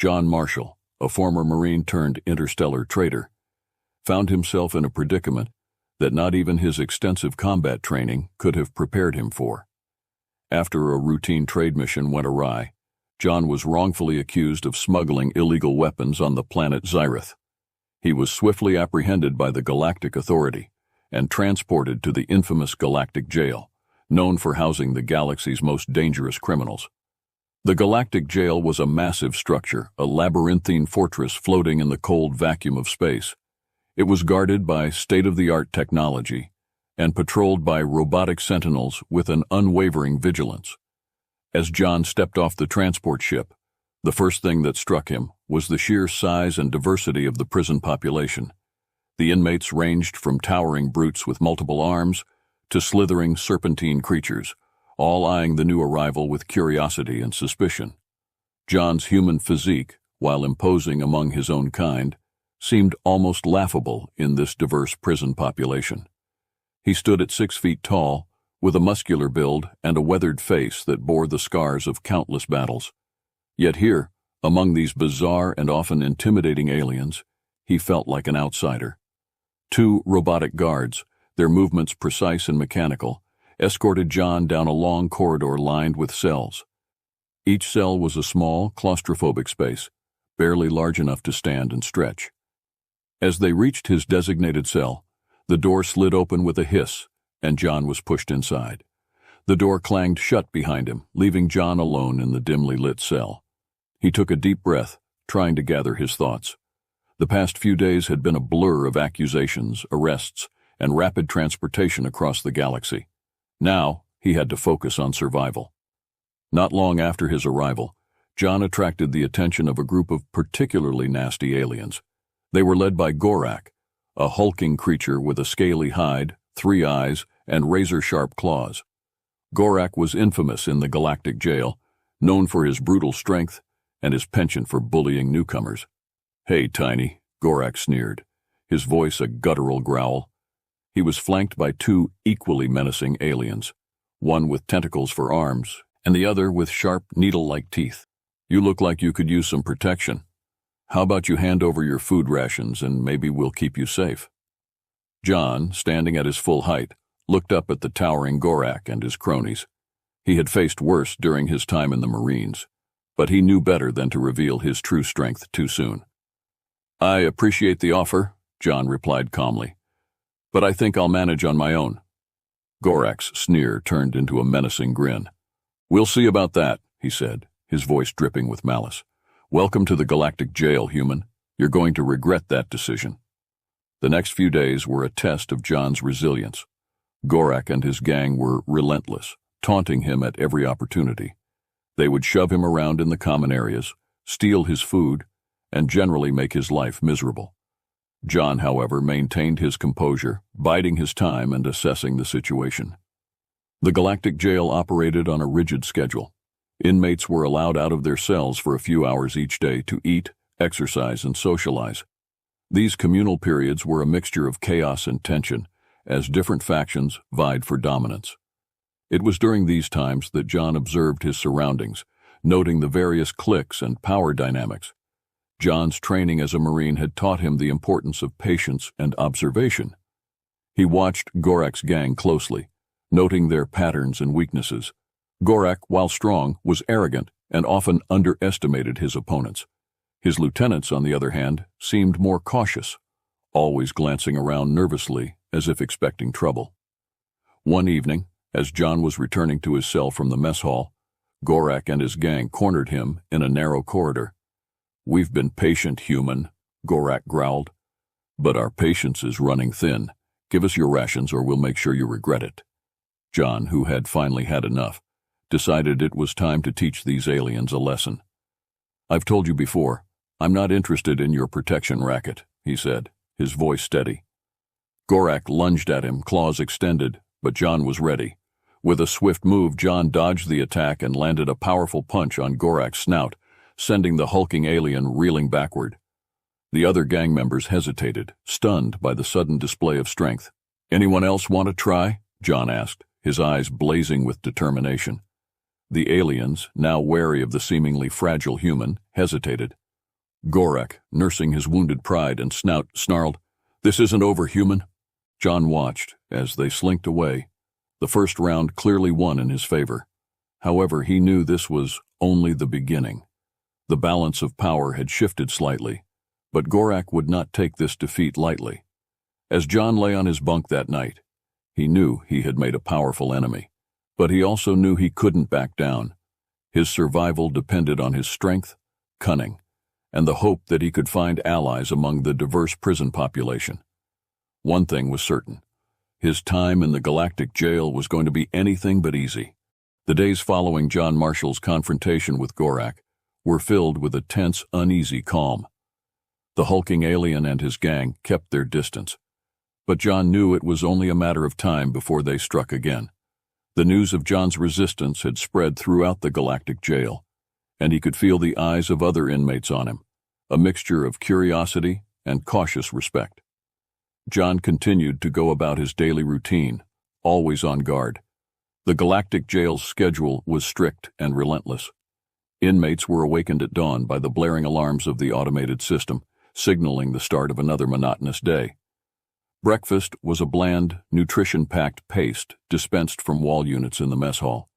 John Marshall, a former Marine turned interstellar trader, found himself in a predicament that not even his extensive combat training could have prepared him for. After a routine trade mission went awry, John was wrongfully accused of smuggling illegal weapons on the planet Zyrith. He was swiftly apprehended by the Galactic Authority and transported to the infamous Galactic Jail, known for housing the galaxy's most dangerous criminals. The Galactic Jail was a massive structure, a labyrinthine fortress floating in the cold vacuum of space. It was guarded by state-of-the-art technology and patrolled by robotic sentinels with an unwavering vigilance. As John stepped off the transport ship, the first thing that struck him was the sheer size and diversity of the prison population. The inmates ranged from towering brutes with multiple arms to slithering serpentine creatures, all eyeing the new arrival with curiosity and suspicion. John's human physique, while imposing among his own kind, seemed almost laughable in this diverse prison population. He stood at 6 feet tall, with a muscular build and a weathered face that bore the scars of countless battles. Yet here, among these bizarre and often intimidating aliens, he felt like an outsider. 2 robotic guards, their movements precise and mechanical, escorted John down a long corridor lined with cells. Each cell was a small, claustrophobic space, barely large enough to stand and stretch. As they reached his designated cell, the door slid open with a hiss, and John was pushed inside. The door clanged shut behind him, leaving John alone in the dimly lit cell. He took a deep breath, trying to gather his thoughts. The past few days had been a blur of accusations, arrests, and rapid transportation across the galaxy. Now, he had to focus on survival. Not long after his arrival, John attracted the attention of a group of particularly nasty aliens. They were led by Gorak, a hulking creature with a scaly hide, 3 eyes, and razor-sharp claws. Gorak was infamous in the Galactic Jail, known for his brutal strength and his penchant for bullying newcomers. "Hey, Tiny," Gorak sneered, his voice a guttural growl. He was flanked by 2 equally menacing aliens, one with tentacles for arms and the other with sharp, needle-like teeth. "You look like you could use some protection. How about you hand over your food rations and maybe we'll keep you safe?" John, standing at his full height, looked up at the towering Gorak and his cronies. He had faced worse during his time in the Marines, but he knew better than to reveal his true strength too soon. "I appreciate the offer," John replied calmly, "but I think I'll manage on my own." Gorak's sneer turned into a menacing grin. "We'll see about that," he said, his voice dripping with malice. "Welcome to the Galactic Jail, human. You're going to regret that decision." The next few days were a test of John's resilience. Gorak and his gang were relentless, taunting him at every opportunity. They would shove him around in the common areas, steal his food, and generally make his life miserable. John, however, maintained his composure, biding his time and assessing the situation. The Galactic Jail operated on a rigid schedule. Inmates were allowed out of their cells for a few hours each day to eat, exercise, and socialize. These communal periods were a mixture of chaos and tension, as different factions vied for dominance. It was during these times that John observed his surroundings, noting the various cliques and power dynamics. John's training as a Marine had taught him the importance of patience and observation. He watched Gorak's gang closely, noting their patterns and weaknesses. Gorak, while strong, was arrogant and often underestimated his opponents. His lieutenants, on the other hand, seemed more cautious, always glancing around nervously as if expecting trouble. One evening, as John was returning to his cell from the mess hall, Gorak and his gang cornered him in a narrow corridor. "We've been patient, human," Gorak growled, "but our patience is running thin. Give us your rations or we'll make sure you regret it." John, who had finally had enough, decided it was time to teach these aliens a lesson. "I've told you before, I'm not interested in your protection racket," he said, his voice steady. Gorak lunged at him, claws extended, but John was ready. With a swift move, John dodged the attack and landed a powerful punch on Gorak's snout, sending the hulking alien reeling backward. The other gang members hesitated, stunned by the sudden display of strength. "Anyone else want to try?" John asked, his eyes blazing with determination. The aliens, now wary of the seemingly fragile human, hesitated. Gorak, nursing his wounded pride and snout, snarled, "This isn't over, human." John watched as they slinked away, the first round clearly won in his favor. However, he knew this was only the beginning. The balance of power had shifted slightly, but Gorak would not take this defeat lightly. As John lay on his bunk that night, he knew he had made a powerful enemy, but he also knew he couldn't back down. His survival depended on his strength, cunning, and the hope that he could find allies among the diverse prison population. One thing was certain: his time in the Galactic jail was going to be anything but easy. The days following John Marshall's confrontation with Gorak were filled with a tense, uneasy calm. The hulking alien and his gang kept their distance, but John knew it was only a matter of time before they struck again. The news of John's resistance had spread throughout the Galactic jail, and he could feel the eyes of other inmates on him, a mixture of curiosity and cautious respect. John continued to go about his daily routine, always on guard. The Galactic jail's schedule was strict and relentless. Inmates were awakened at dawn by the blaring alarms of the automated system, signaling the start of another monotonous day. Breakfast was a bland, nutrition-packed paste dispensed from wall units in the mess hall.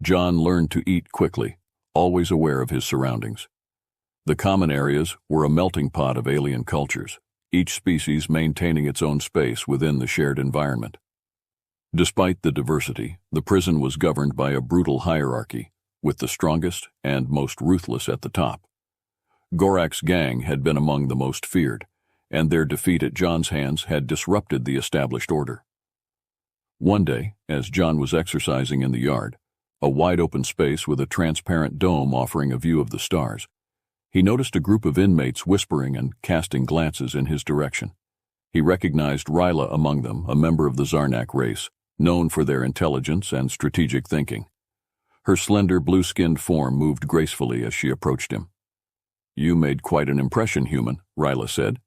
John learned to eat quickly, always aware of his surroundings. The common areas were a melting pot of alien cultures, each species maintaining its own space within the shared environment. Despite the diversity, the prison was governed by a brutal hierarchy, with the strongest and most ruthless at the top. Gorak's gang had been among the most feared, and their defeat at John's hands had disrupted the established order. One day, as John was exercising in the yard, a wide-open space with a transparent dome offering a view of the stars, he noticed a group of inmates whispering and casting glances in his direction. He recognized Ryla among them, a member of the Zarnak race, known for their intelligence and strategic thinking. Her slender, blue-skinned form moved gracefully as she approached him. "You made quite an impression, human," Ryla said,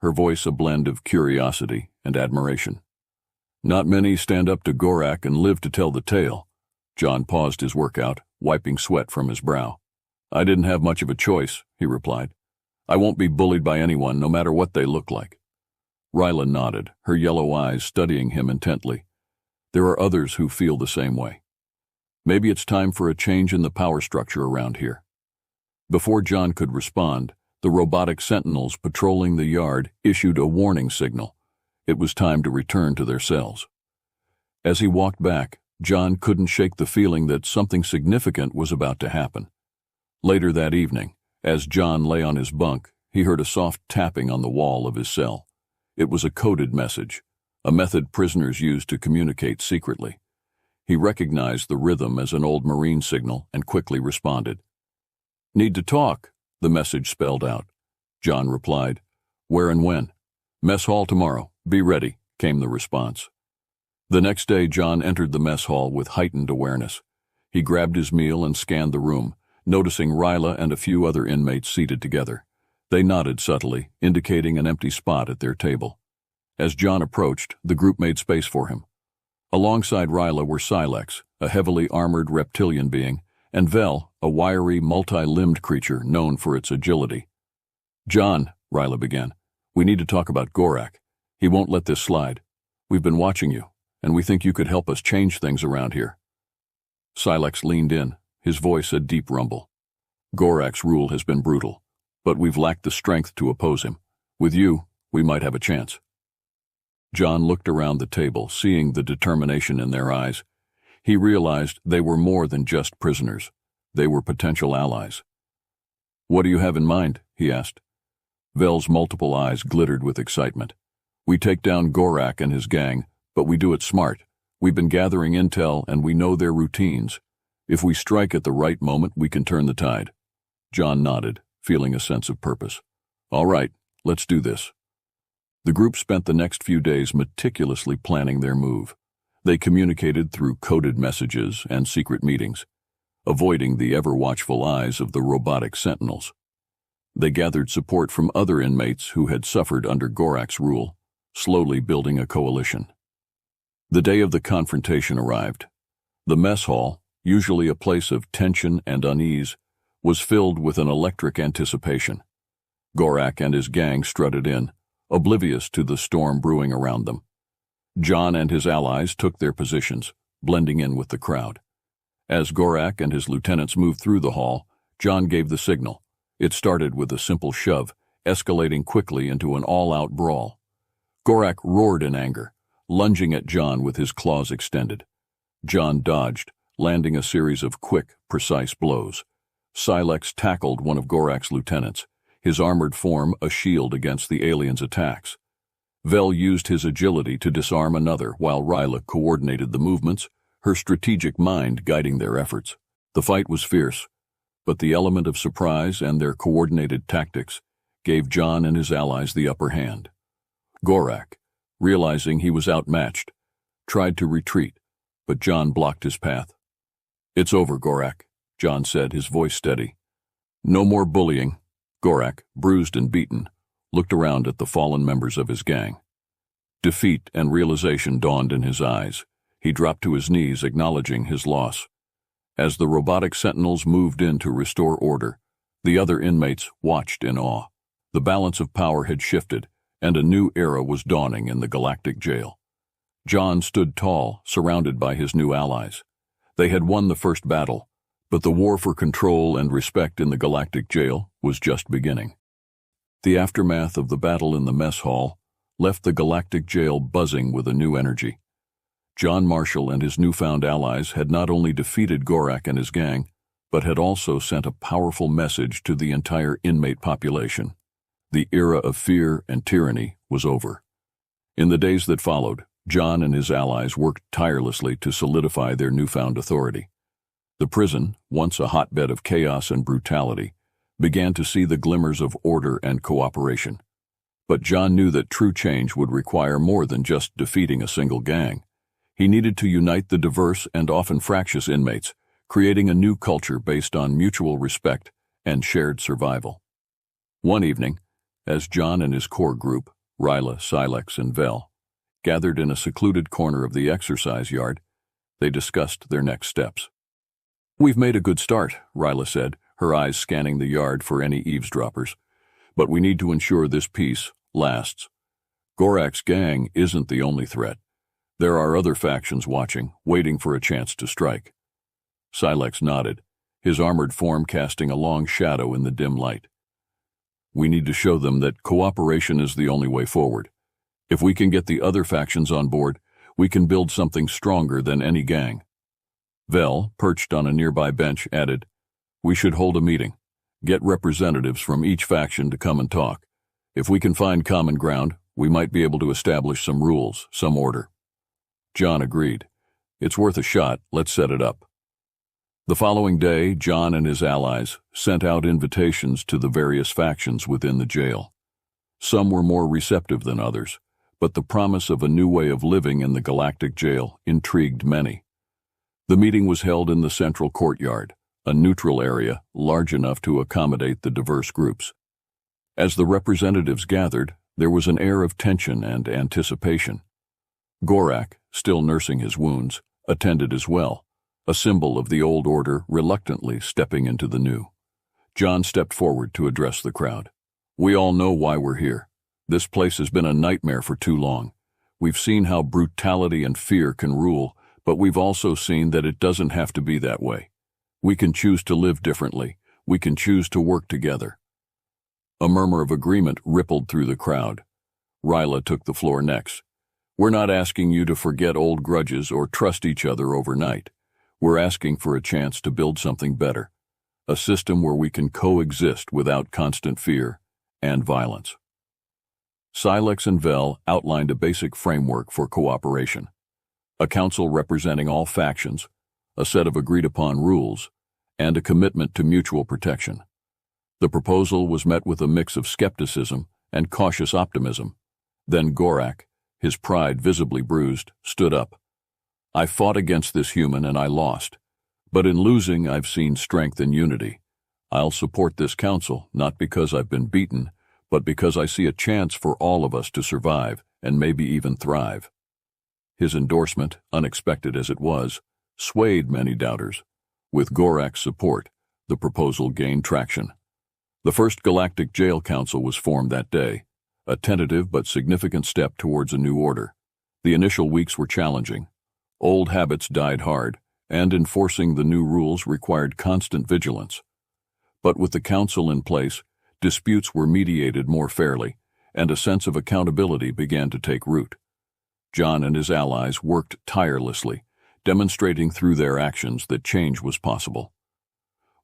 her voice a blend of curiosity and admiration. "Not many stand up to Gorak and live to tell the tale." John paused his workout, wiping sweat from his brow. "I didn't have much of a choice," he replied. "I won't be bullied by anyone, no matter what they look like." Ryla nodded, her yellow eyes studying him intently. "There are others who feel the same way. Maybe it's time for a change in the power structure around here." Before John could respond, the robotic sentinels patrolling the yard issued a warning signal. It was time to return to their cells. As he walked back, John couldn't shake the feeling that something significant was about to happen. Later that evening, as John lay on his bunk, he heard a soft tapping on the wall of his cell. It was a coded message, a method prisoners used to communicate secretly. He recognized the rhythm as an old Marine signal and quickly responded. "Need to talk," the message spelled out. John replied, "Where and when?" "Mess hall tomorrow. Be ready," came the response. The next day, John entered the mess hall with heightened awareness. He grabbed his meal and scanned the room, noticing Ryla and a few other inmates seated together. They nodded subtly, indicating an empty spot at their table. As John approached, the group made space for him. Alongside Ryla were Silex, a heavily armored reptilian being, and Vel, a wiry, multi-limbed creature known for its agility. "John," Ryla began, "we need to talk about Gorak. He won't let this slide. We've been watching you, and we think you could help us change things around here." Silex leaned in, his voice a deep rumble. "Gorak's rule has been brutal, but we've lacked the strength to oppose him. With you, we might have a chance." John looked around the table, seeing the determination in their eyes. He realized they were more than just prisoners. They were potential allies. "What do you have in mind?" he asked. Vel's multiple eyes glittered with excitement. "We take down Gorak and his gang, but we do it smart. We've been gathering intel and we know their routines. If we strike at the right moment, we can turn the tide." John nodded, feeling a sense of purpose. "All right, let's do this." The group spent the next few days meticulously planning their move. They communicated through coded messages and secret meetings, avoiding the ever-watchful eyes of the robotic sentinels. They gathered support from other inmates who had suffered under Gorak's rule, slowly building a coalition. The day of the confrontation arrived. The mess hall, usually a place of tension and unease, was filled with an electric anticipation. Gorak and his gang strutted in, oblivious to the storm brewing around them. John and his allies took their positions, blending in with the crowd. As Gorak and his lieutenants moved through the hall, John gave the signal. It started with a simple shove, escalating quickly into an all-out brawl. Gorak roared in anger, lunging at John with his claws extended. John dodged, landing a series of quick, precise blows. Silex tackled one of Gorak's lieutenants, his armored form a shield against the alien's attacks. Vel used his agility to disarm another while Ryla coordinated the movements, her strategic mind guiding their efforts. The fight was fierce, but the element of surprise and their coordinated tactics gave John and his allies the upper hand. Gorak, realizing he was outmatched, tried to retreat, but John blocked his path. "It's over, Gorak," John said, his voice steady. "No more bullying." Gorak, bruised and beaten, looked around at the fallen members of his gang. Defeat and realization dawned in his eyes. He dropped to his knees, acknowledging his loss. As the robotic sentinels moved in to restore order, the other inmates watched in awe. The balance of power had shifted, and a new era was dawning in the Galactic jail. John stood tall, surrounded by his new allies. They had won the first battle, but the war for control and respect in the Galactic jail was just beginning. The aftermath of the battle in the mess hall left the Galactic jail buzzing with a new energy. John Marshall and his newfound allies had not only defeated Gorak and his gang, but had also sent a powerful message to the entire inmate population. The era of fear and tyranny was over. In the days that followed, John and his allies worked tirelessly to solidify their newfound authority. The prison, once a hotbed of chaos and brutality, began to see the glimmers of order and cooperation. But John knew that true change would require more than just defeating a single gang. He needed to unite the diverse and often fractious inmates, creating a new culture based on mutual respect and shared survival. One evening, as John and his core group, Ryla, Silex, and Vel, gathered in a secluded corner of the exercise yard, they discussed their next steps. "We've made a good start," Ryla said, her eyes scanning the yard for any eavesdroppers. "But we need to ensure this peace lasts. Gorak's gang isn't the only threat. There are other factions watching, waiting for a chance to strike." Silex nodded, his armored form casting a long shadow in the dim light. "We need to show them that cooperation is the only way forward. If we can get the other factions on board, we can build something stronger than any gang." Vel, perched on a nearby bench, added, "We should hold a meeting. Get representatives from each faction to come and talk. If we can find common ground, we might be able to establish some rules, some order." John agreed. "It's worth a shot. Let's set it up." The following day, John and his allies sent out invitations to the various factions within the jail. Some were more receptive than others, but the promise of a new way of living in the Galactic jail intrigued many. The meeting was held in the central courtyard, a neutral area large enough to accommodate the diverse groups. As the representatives gathered, there was an air of tension and anticipation. Gorak, still nursing his wounds, attended as well, a symbol of the old order reluctantly stepping into the new. John stepped forward to address the crowd. "We all know why we're here. This place has been a nightmare for too long. We've seen how brutality and fear can rule, but we've also seen that it doesn't have to be that way. We can choose to live differently. We can choose to work together." A murmur of agreement rippled through the crowd. Ryla took the floor next. "We're not asking you to forget old grudges or trust each other overnight. We're asking for a chance to build something better, a system where we can coexist without constant fear and violence." Silex and Vel outlined a basic framework for cooperation: a council representing all factions, a set of agreed-upon rules, and a commitment to mutual protection. The proposal was met with a mix of skepticism and cautious optimism. Then Gorak, his pride visibly bruised, stood up. "I fought against this human and I lost. But in losing, I've seen strength and unity. I'll support this council, not because I've been beaten, but because I see a chance for all of us to survive and maybe even thrive." His endorsement, unexpected as it was, swayed many doubters. With Gorak's support, the proposal gained traction. The first Galactic Jail Council was formed that day, a tentative but significant step towards a new order. The initial weeks were challenging. Old habits died hard, and enforcing the new rules required constant vigilance. But with the council in place, disputes were mediated more fairly, and a sense of accountability began to take root. John and his allies worked tirelessly, demonstrating through their actions that change was possible.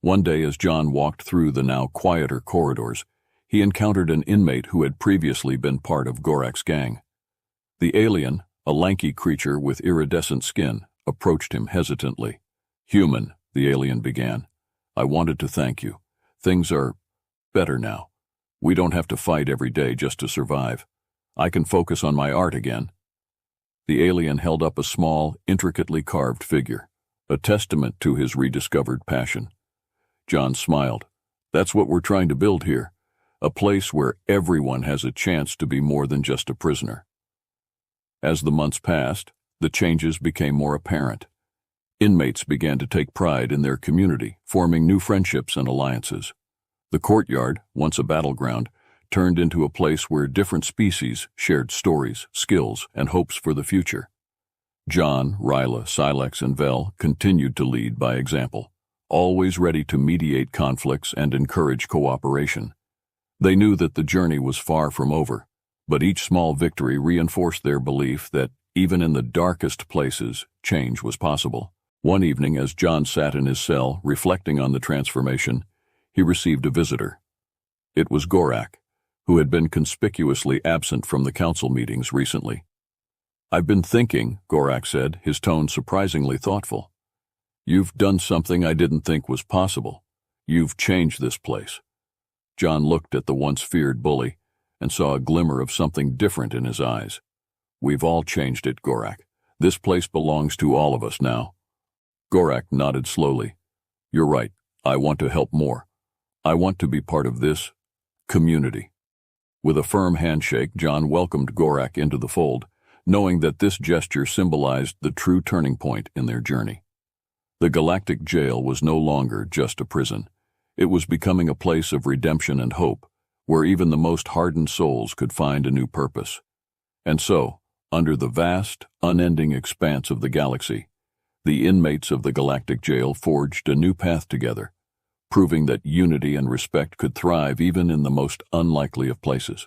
One day, as John walked through the now quieter corridors, he encountered an inmate who had previously been part of Gorak's gang. The alien, a lanky creature with iridescent skin, approached him hesitantly. "Human," the alien began, "I wanted to thank you. Things are better now. We don't have to fight every day just to survive. I can focus on my art again." The alien held up a small, intricately carved figure, a testament to his rediscovered passion. John smiled. "That's what we're trying to build here, a place where everyone has a chance to be more than just a prisoner." As the months passed, the changes became more apparent. Inmates began to take pride in their community, forming new friendships and alliances. The courtyard, once a battleground, turned into a place where different species shared stories, skills, and hopes for the future. John, Ryla, Silex, and Vel continued to lead by example, always ready to mediate conflicts and encourage cooperation. They knew that the journey was far from over, but each small victory reinforced their belief that, even in the darkest places, change was possible. One evening, as John sat in his cell, reflecting on the transformation, he received a visitor. It was Gorak, who had been conspicuously absent from the council meetings recently. "I've been thinking," Gorak said, his tone surprisingly thoughtful. "You've done something I didn't think was possible. You've changed this place." John looked at the once feared bully and saw a glimmer of something different in his eyes. "We've all changed it, Gorak. This place belongs to all of us now." Gorak nodded slowly. "You're right. I want to help more. I want to be part of this community." With a firm handshake, John welcomed Gorak into the fold, knowing that this gesture symbolized the true turning point in their journey. The Galactic Jail was no longer just a prison. It was becoming a place of redemption and hope, where even the most hardened souls could find a new purpose. And so, under the vast, unending expanse of the galaxy, the inmates of the Galactic Jail forged a new path together, proving that unity and respect could thrive even in the most unlikely of places.